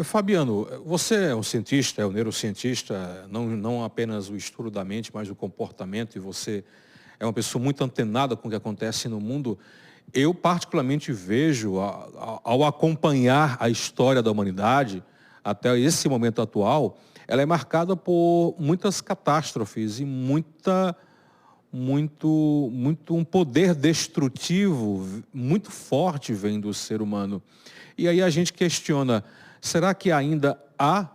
Fabiano, você é um cientista, é um neurocientista, não apenas o estudo da mente, mas o comportamento, e você é uma pessoa muito antenada com o que acontece no mundo. Eu particularmente vejo, ao acompanhar a história da humanidade, até esse momento atual, ela é marcada por muitas catástrofes e um poder destrutivo muito forte vem do ser humano. E aí a gente questiona, será que ainda há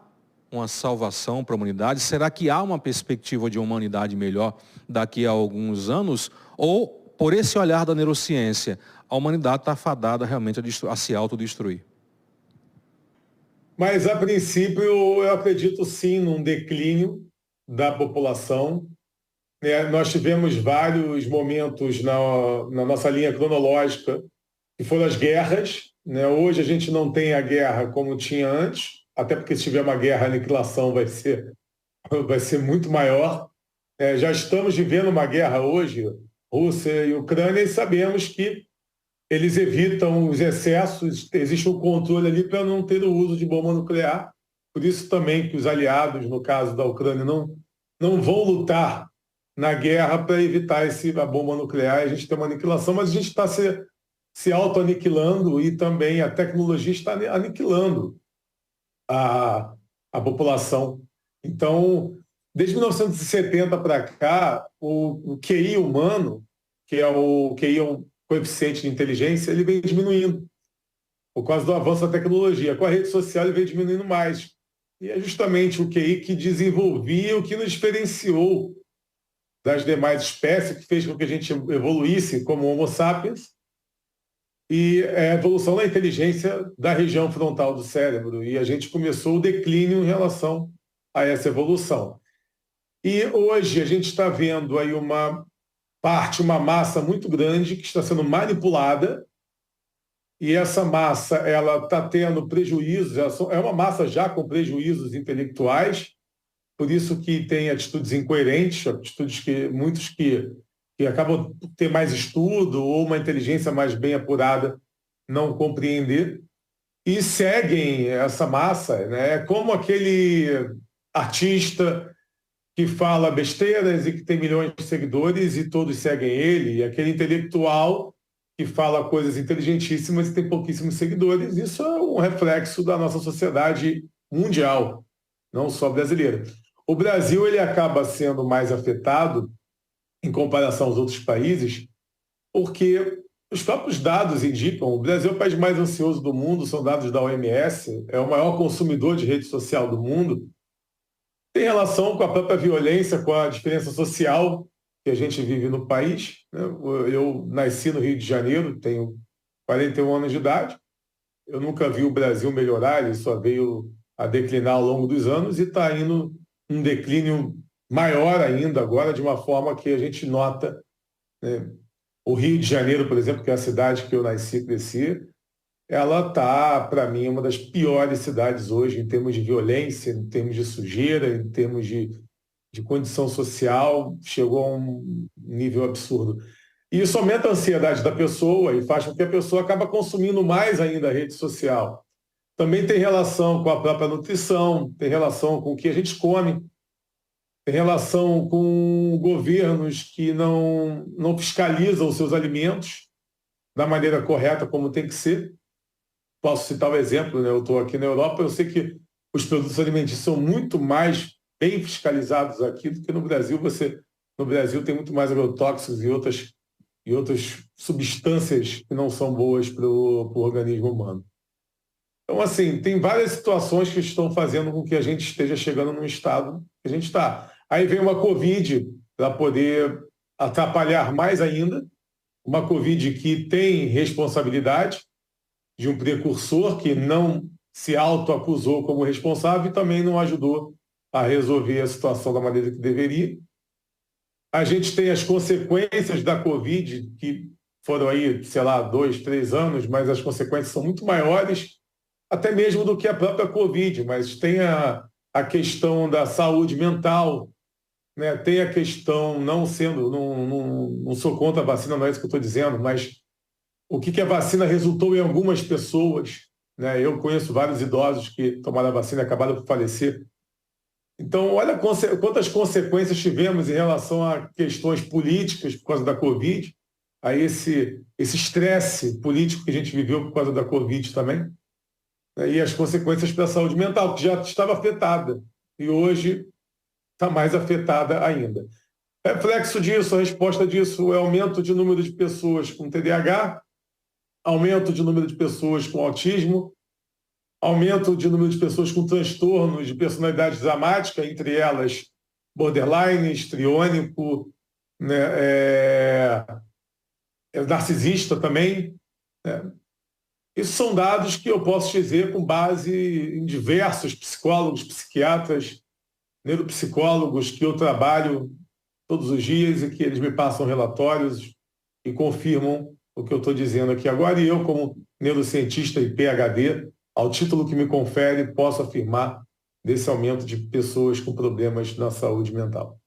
uma salvação para a humanidade? Será que há uma perspectiva de uma humanidade melhor daqui a alguns anos? Ou, por esse olhar da neurociência, a humanidade está fadada realmente a se autodestruir? Mas, a princípio, eu acredito sim num declínio da população, né? Nós tivemos vários momentos na nossa linha cronológica, que foram as guerras, né? Hoje a gente não tem a guerra como tinha antes, até porque se tiver uma guerra, a aniquilação vai ser muito maior. Já estamos vivendo uma guerra hoje, Rússia e Ucrânia, e sabemos que eles evitam os excessos, existe um controle ali para não ter o uso de bomba nuclear. Por isso também que os aliados, no caso da Ucrânia, não vão lutar na guerra para evitar a bomba nuclear e a gente ter uma aniquilação, mas a gente está se auto-aniquilando e também a tecnologia está aniquilando a, a população. Então, desde 1970 para cá, o QI humano, que é o QI, coeficiente de inteligência, ele vem diminuindo por causa do avanço da tecnologia. Com a rede social, ele vem diminuindo mais. E é justamente o QI que desenvolvia, o que nos diferenciou das demais espécies, que fez com que a gente evoluísse como Homo sapiens, e a evolução da inteligência da região frontal do cérebro. E a gente começou o declínio em relação a essa evolução. E hoje a gente está vendo aí uma massa muito grande que está sendo manipulada, e essa massa ela está tendo prejuízos, é uma massa já com prejuízos intelectuais, por isso que tem atitudes incoerentes, atitudes que muitos que acabam por ter mais estudo ou uma inteligência mais bem apurada não compreender, e seguem essa massa, né? Como aquele artista que fala besteiras e que tem milhões de seguidores e todos seguem ele, e aquele intelectual que fala coisas inteligentíssimas e tem pouquíssimos seguidores. Isso é um reflexo da nossa sociedade mundial, não só brasileira. O Brasil ele acaba sendo mais afetado em comparação aos outros países, porque os próprios dados indicam, o Brasil é o país mais ansioso do mundo, são dados da OMS, é o maior consumidor de rede social do mundo. Tem relação com a própria violência, com a diferença social que a gente vive no país, né? Eu nasci no Rio de Janeiro, tenho 41 anos de idade. Eu nunca vi o Brasil melhorar, ele só veio a declinar ao longo dos anos e está indo um declínio maior ainda agora, de uma forma que a gente nota, né? O Rio de Janeiro, por exemplo, que é a cidade que eu nasci e cresci, ela está, para mim, uma das piores cidades hoje em termos de violência, em termos de sujeira, em termos de condição social, chegou a um nível absurdo. E isso aumenta a ansiedade da pessoa e faz com que a pessoa acabe consumindo mais ainda a rede social. Também tem relação com a própria nutrição, tem relação com o que a gente come, tem relação com governos que não fiscalizam os seus alimentos da maneira correta, como tem que ser. Posso citar o exemplo, né? Eu estou aqui na Europa, eu sei que os produtos alimentícios são muito mais bem fiscalizados aqui do que no Brasil. No Brasil tem muito mais agrotóxicos e outras substâncias que não são boas para o organismo humano. Então, assim, tem várias situações que estão fazendo com que a gente esteja chegando num estado que a gente está. Aí vem uma Covid para poder atrapalhar mais ainda, uma Covid que tem responsabilidade de um precursor que não se autoacusou como responsável e também não ajudou a resolver a situação da maneira que deveria. A gente tem as consequências da Covid, que foram aí, sei lá, 2, 3 anos, mas as consequências são muito maiores, até mesmo do que a própria Covid, mas tem a questão da saúde mental, né? Tem a questão, não sou contra a vacina, não é isso que eu estou dizendo, mas o que a vacina resultou em algumas pessoas, né? Eu conheço vários idosos que tomaram a vacina e acabaram por falecer. Então, olha quantas consequências tivemos em relação a questões políticas por causa da Covid, a esse estresse político que a gente viveu por causa da Covid também, né? E as consequências para a saúde mental, que já estava afetada e hoje está mais afetada ainda. Reflexo disso, a resposta disso é aumento de número de pessoas com TDAH, aumento de número de pessoas com autismo, aumento de número de pessoas com transtornos de personalidade dramática, entre elas borderline, histriônico, né, narcisista também, né? Isso são dados que eu posso dizer com base em diversos psicólogos, psiquiatras, neuropsicólogos que eu trabalho todos os dias e que eles me passam relatórios e confirmam o que eu estou dizendo aqui agora. E eu, como neurocientista e PhD, ao título que me confere, posso afirmar desse aumento de pessoas com problemas na saúde mental.